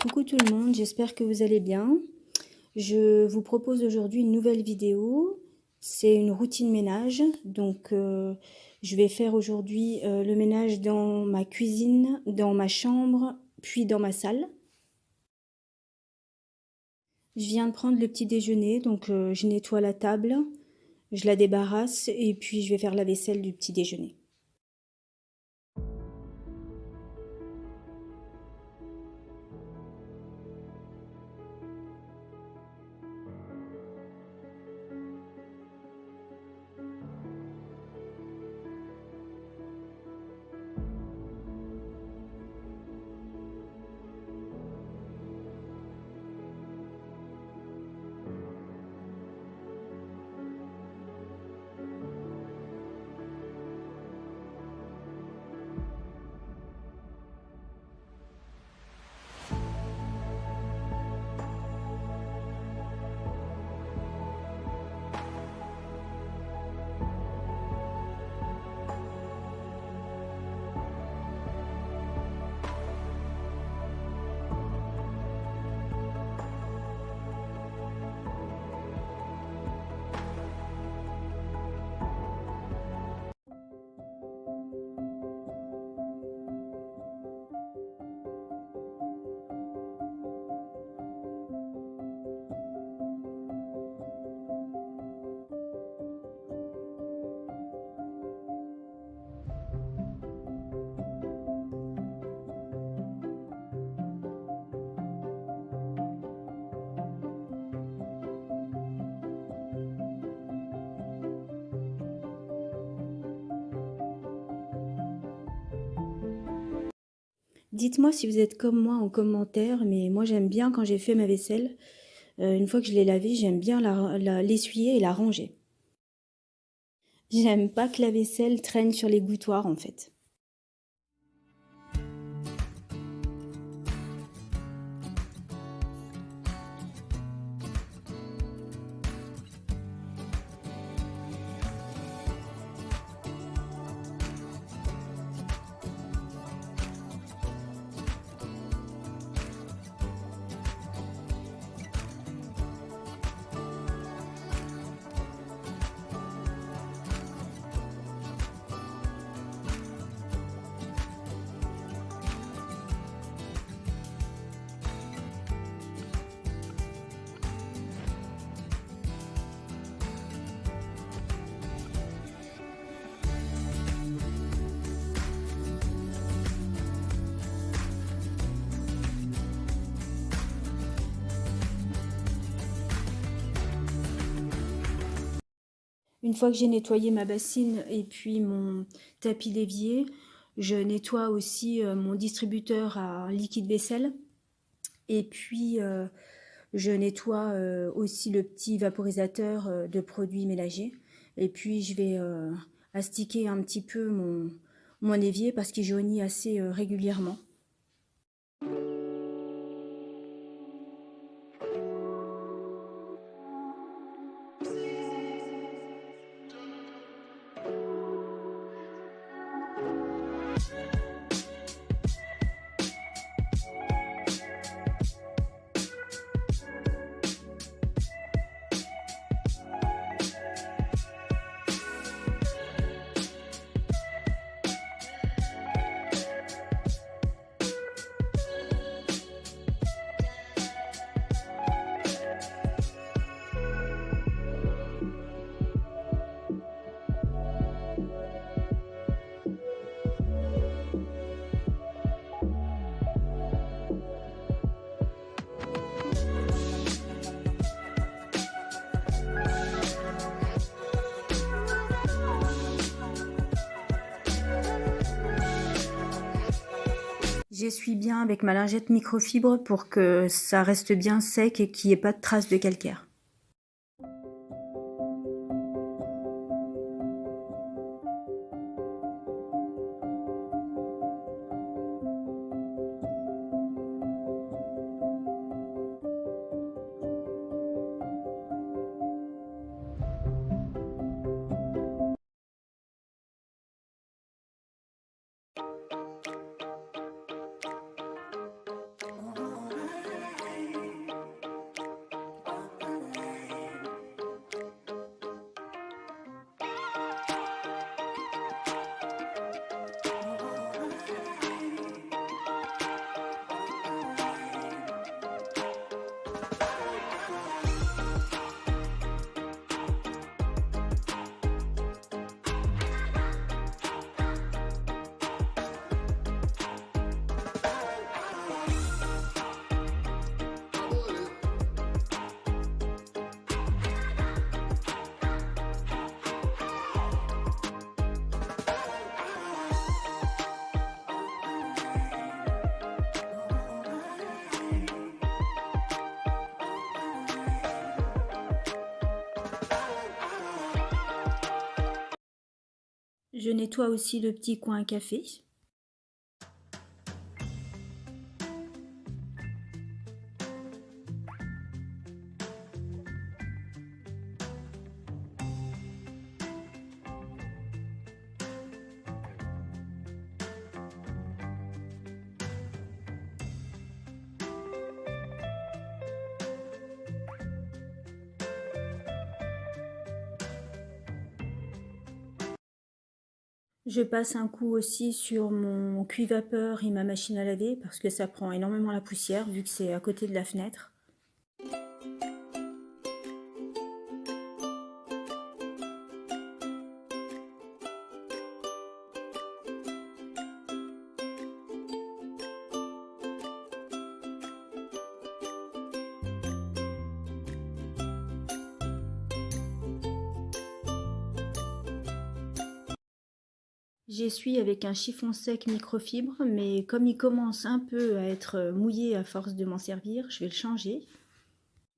Coucou tout le monde, j'espère que vous allez bien. Je vous propose aujourd'hui une nouvelle vidéo. C'est une routine ménage. Je vais faire aujourd'hui le ménage dans ma cuisine, dans ma chambre, puis dans ma salle. Je viens de prendre le petit déjeuner, je nettoie la table, je la débarrasse et puis je vais faire la vaisselle du petit déjeuner. Dites-moi si vous êtes comme moi en commentaire, mais moi j'aime bien quand j'ai fait ma vaisselle. Une fois que je l'ai lavée, j'aime bien l'essuyer et la ranger. J'aime pas que la vaisselle traîne sur les gouttoirs en fait. Une fois que j'ai nettoyé ma bassine et puis mon tapis d'évier, je nettoie aussi mon distributeur à liquide vaisselle. Et puis je nettoie aussi le petit vaporisateur de produits ménagers. Et puis je vais astiquer un petit peu mon évier parce qu'il jaunit assez régulièrement. J'essuie bien avec ma lingette microfibre pour que ça reste bien sec et qu'il n'y ait pas de traces de calcaire. Je nettoie aussi le petit coin café. Je passe un coup aussi sur mon cuit-vapeur et ma machine à laver parce que ça prend énormément la poussière vu que c'est à côté de la fenêtre. J'essuie avec un chiffon sec microfibre, mais comme il commence un peu à être mouillé à force de m'en servir, je vais le changer.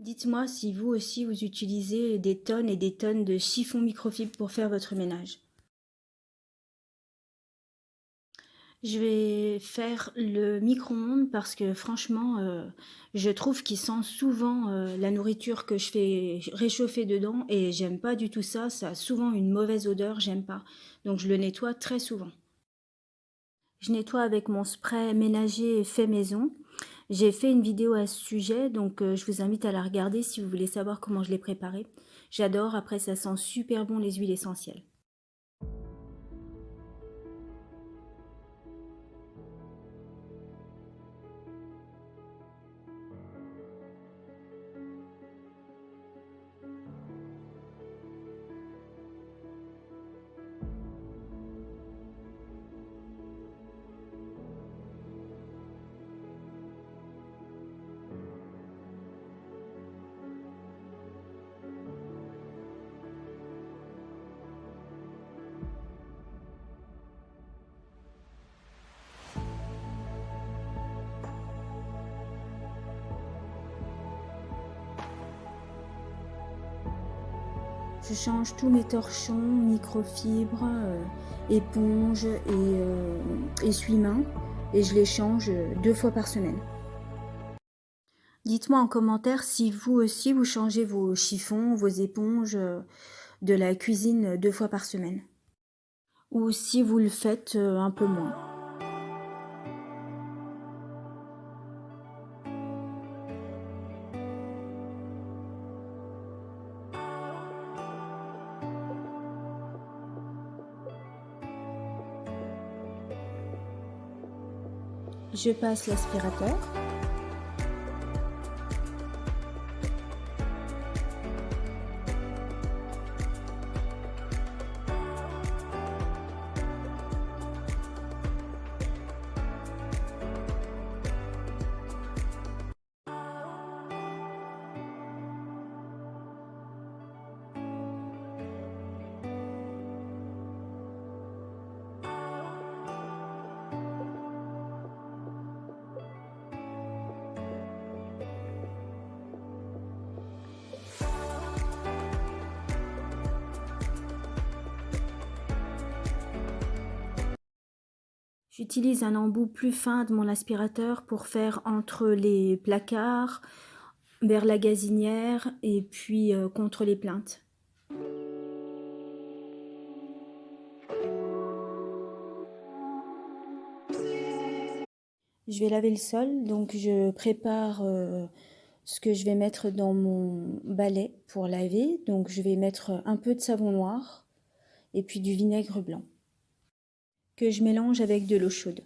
Dites-moi si vous aussi vous utilisez des tonnes et des tonnes de chiffon microfibre pour faire votre ménage. Je vais faire le micro-ondes parce que franchement, je trouve qu'il sent souvent la nourriture que je fais réchauffer dedans et j'aime pas du tout ça. Ça a souvent une mauvaise odeur, j'aime pas. Donc je le nettoie très souvent. Je nettoie avec mon spray ménager fait maison. J'ai fait une vidéo à ce sujet, donc je vous invite à la regarder si vous voulez savoir comment je l'ai préparé. J'adore, après ça sent super bon les huiles essentielles. Je change tous mes torchons, microfibres, éponges et essuie-mains et je les change 2 fois par semaine. Dites-moi en commentaire si vous aussi vous changez vos chiffons, vos éponges de la cuisine 2 fois par semaine. Ou si vous le faites un peu moins. Je passe l'aspirateur. J'utilise un embout plus fin de mon aspirateur pour faire entre les placards, vers la gazinière et puis contre les plinthes. Je vais laver le sol, donc je prépare ce que je vais mettre dans mon balai pour laver. Donc je vais mettre un peu de savon noir et puis du vinaigre blanc que je mélange avec de l'eau chaude.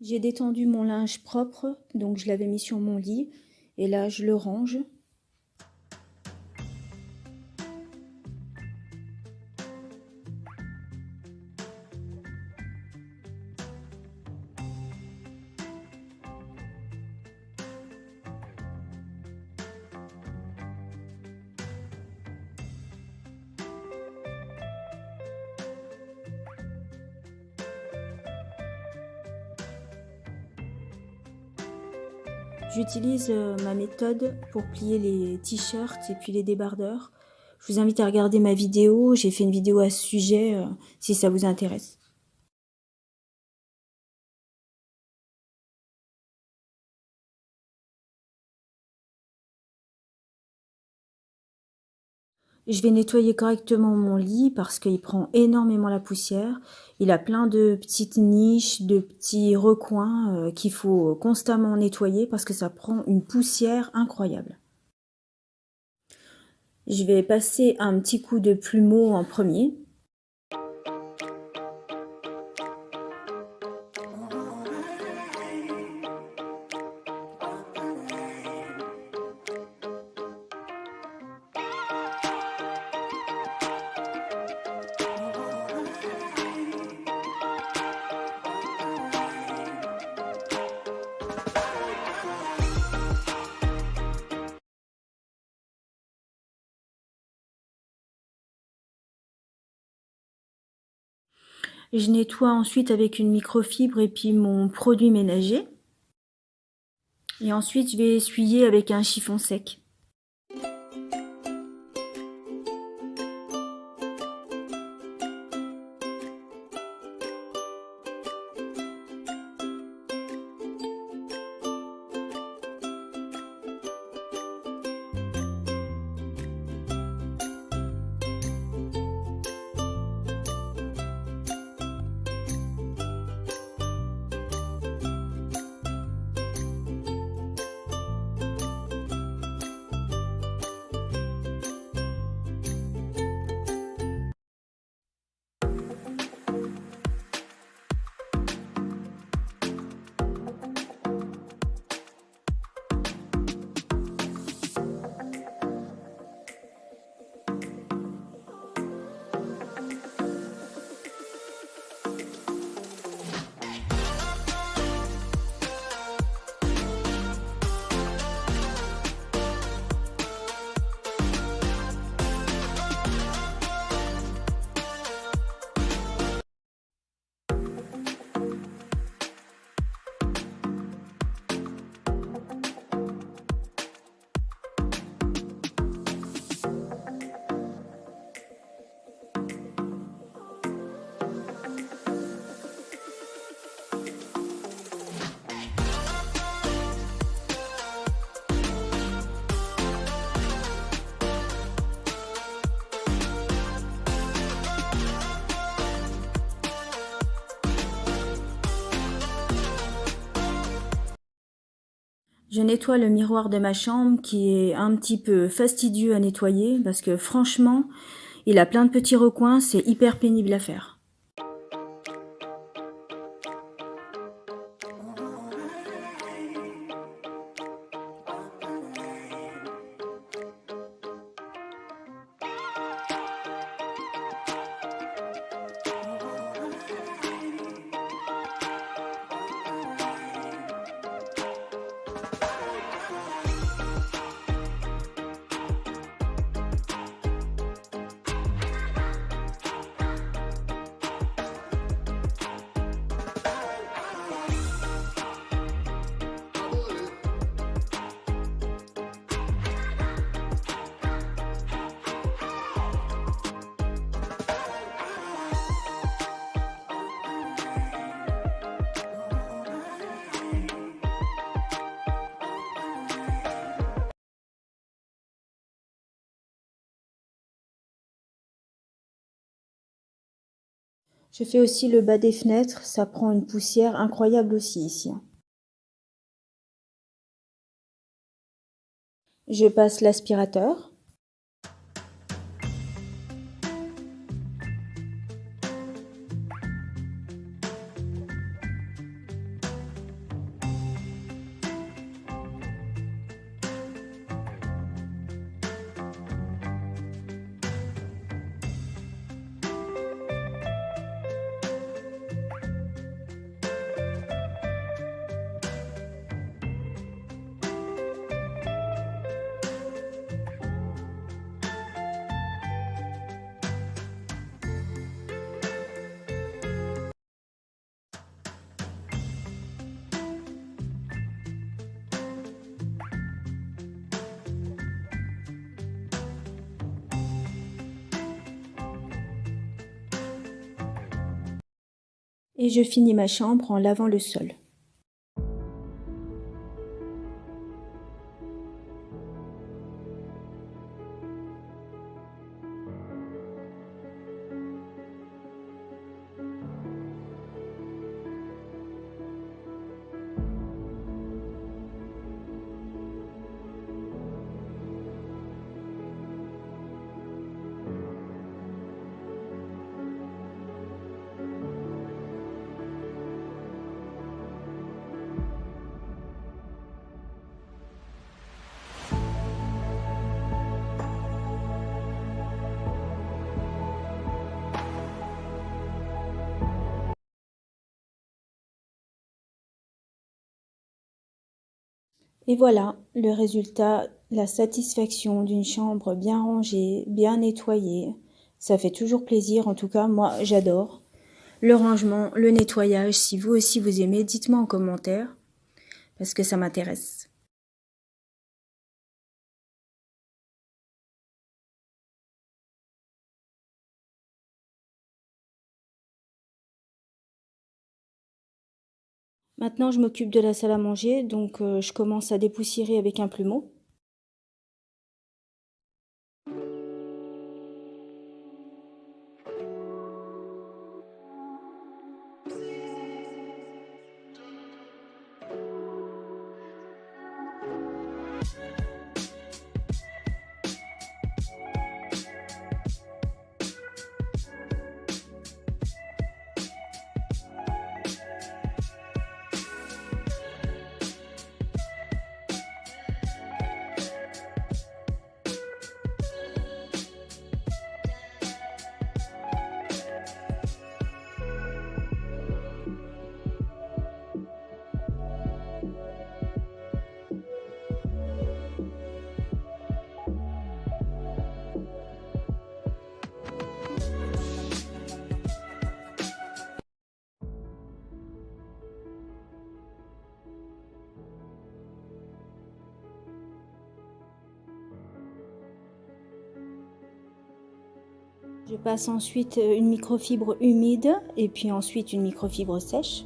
J'ai détendu mon linge propre, donc je l'avais mis sur mon lit. Et là, je le range. J'utilise ma méthode pour plier les t-shirts et puis les débardeurs. Je vous invite à regarder ma vidéo, j'ai fait une vidéo à ce sujet si ça vous intéresse. Je vais nettoyer correctement mon lit parce qu'il prend énormément la poussière. Il a plein de petites niches, de petits recoins qu'il faut constamment nettoyer parce que ça prend une poussière incroyable. Je vais passer un petit coup de plumeau en premier. Je nettoie ensuite avec une microfibre et puis mon produit ménager. Et ensuite, je vais essuyer avec un chiffon sec. Je nettoie le miroir de ma chambre qui est un petit peu fastidieux à nettoyer parce que franchement, il a plein de petits recoins, c'est hyper pénible à faire. Je fais aussi le bas des fenêtres, ça prend une poussière incroyable aussi ici. Je passe l'aspirateur. Et je finis ma chambre en lavant le sol. Et voilà, le résultat, la satisfaction d'une chambre bien rangée, bien nettoyée. Ça fait toujours plaisir, en tout cas, moi j'adore. Le rangement, le nettoyage, si vous aussi vous aimez, dites-moi en commentaire, parce que ça m'intéresse. Maintenant, je m'occupe de la salle à manger, donc je commence à dépoussiérer avec un plumeau. Je passe ensuite une microfibre humide et puis ensuite une microfibre sèche.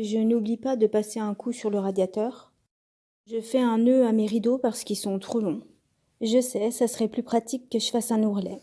Je n'oublie pas de passer un coup sur le radiateur. Je fais un nœud à mes rideaux parce qu'ils sont trop longs. Je sais, ça serait plus pratique que je fasse un ourlet.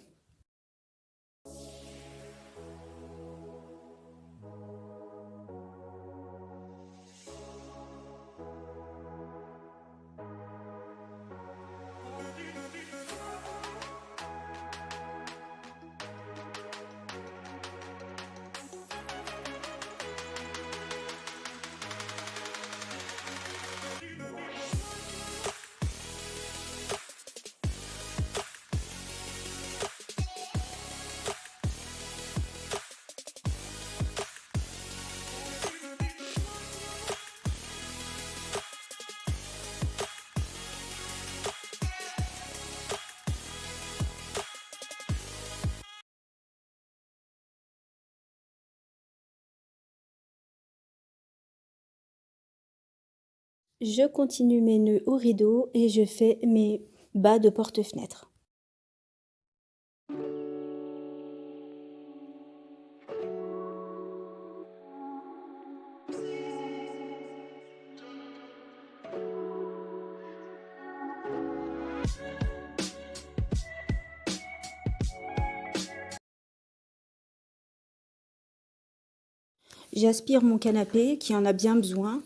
Je continue mes nœuds au rideau et je fais mes bas de porte-fenêtre. J'aspire mon canapé qui en a bien besoin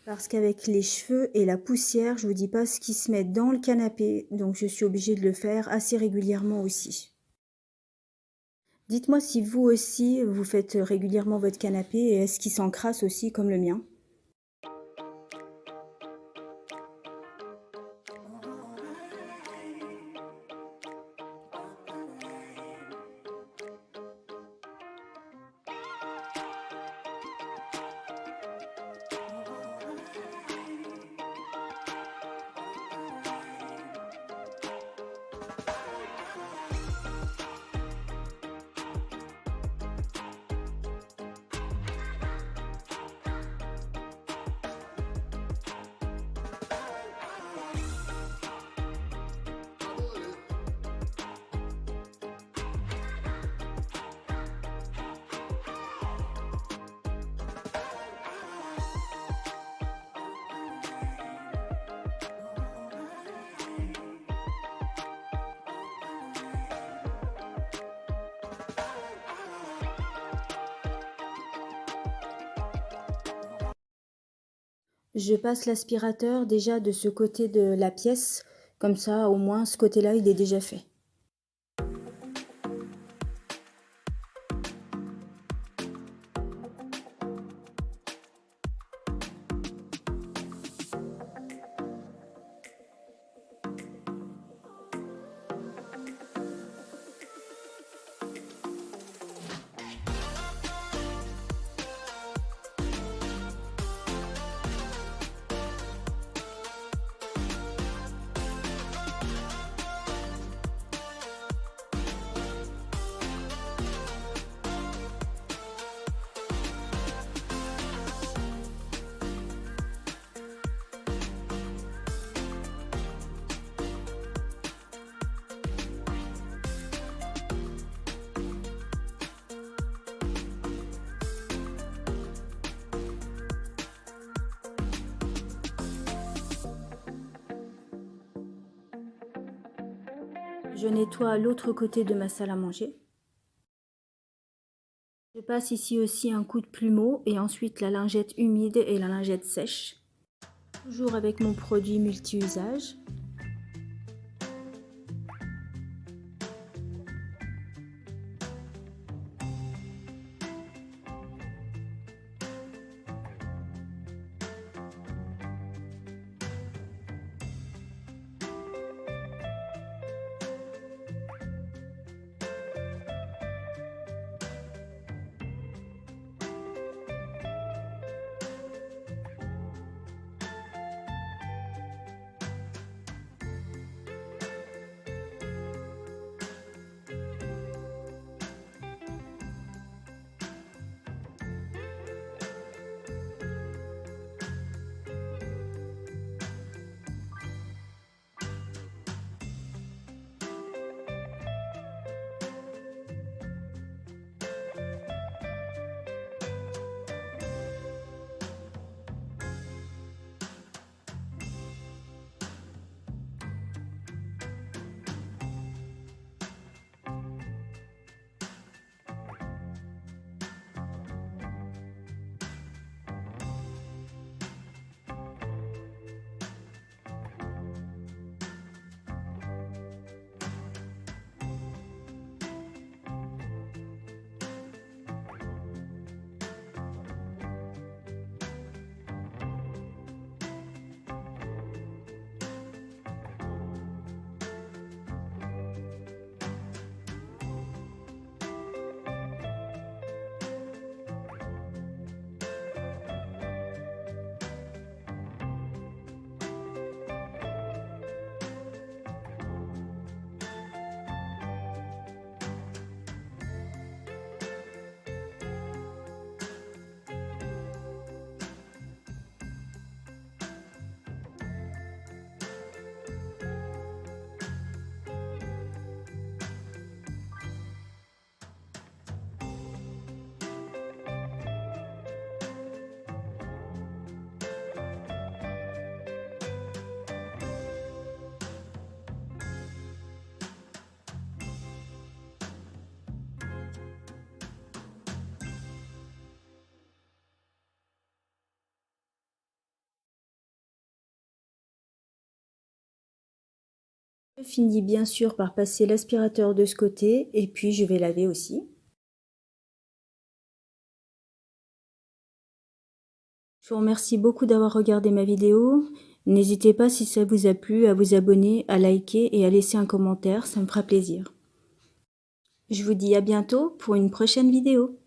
parce qu'avec les cheveux et la poussière, je vous dis pas ce qui se met dans le canapé, donc je suis obligée de le faire assez régulièrement aussi. Dites-moi si vous aussi vous faites régulièrement votre canapé et est-ce qu'il s'encrasse aussi comme le mien? Je passe l'aspirateur déjà de ce côté de la pièce, comme ça au moins ce côté-là il est déjà fait. Je nettoie l'autre côté de ma salle à manger. Je passe ici aussi un coup de plumeau et ensuite la lingette humide et la lingette sèche. Toujours avec mon produit multi-usage. Je finis bien sûr par passer l'aspirateur de ce côté et puis je vais laver aussi. Je vous remercie beaucoup d'avoir regardé ma vidéo. N'hésitez pas si ça vous a plu à vous abonner, à liker et à laisser un commentaire, ça me fera plaisir. Je vous dis à bientôt pour une prochaine vidéo.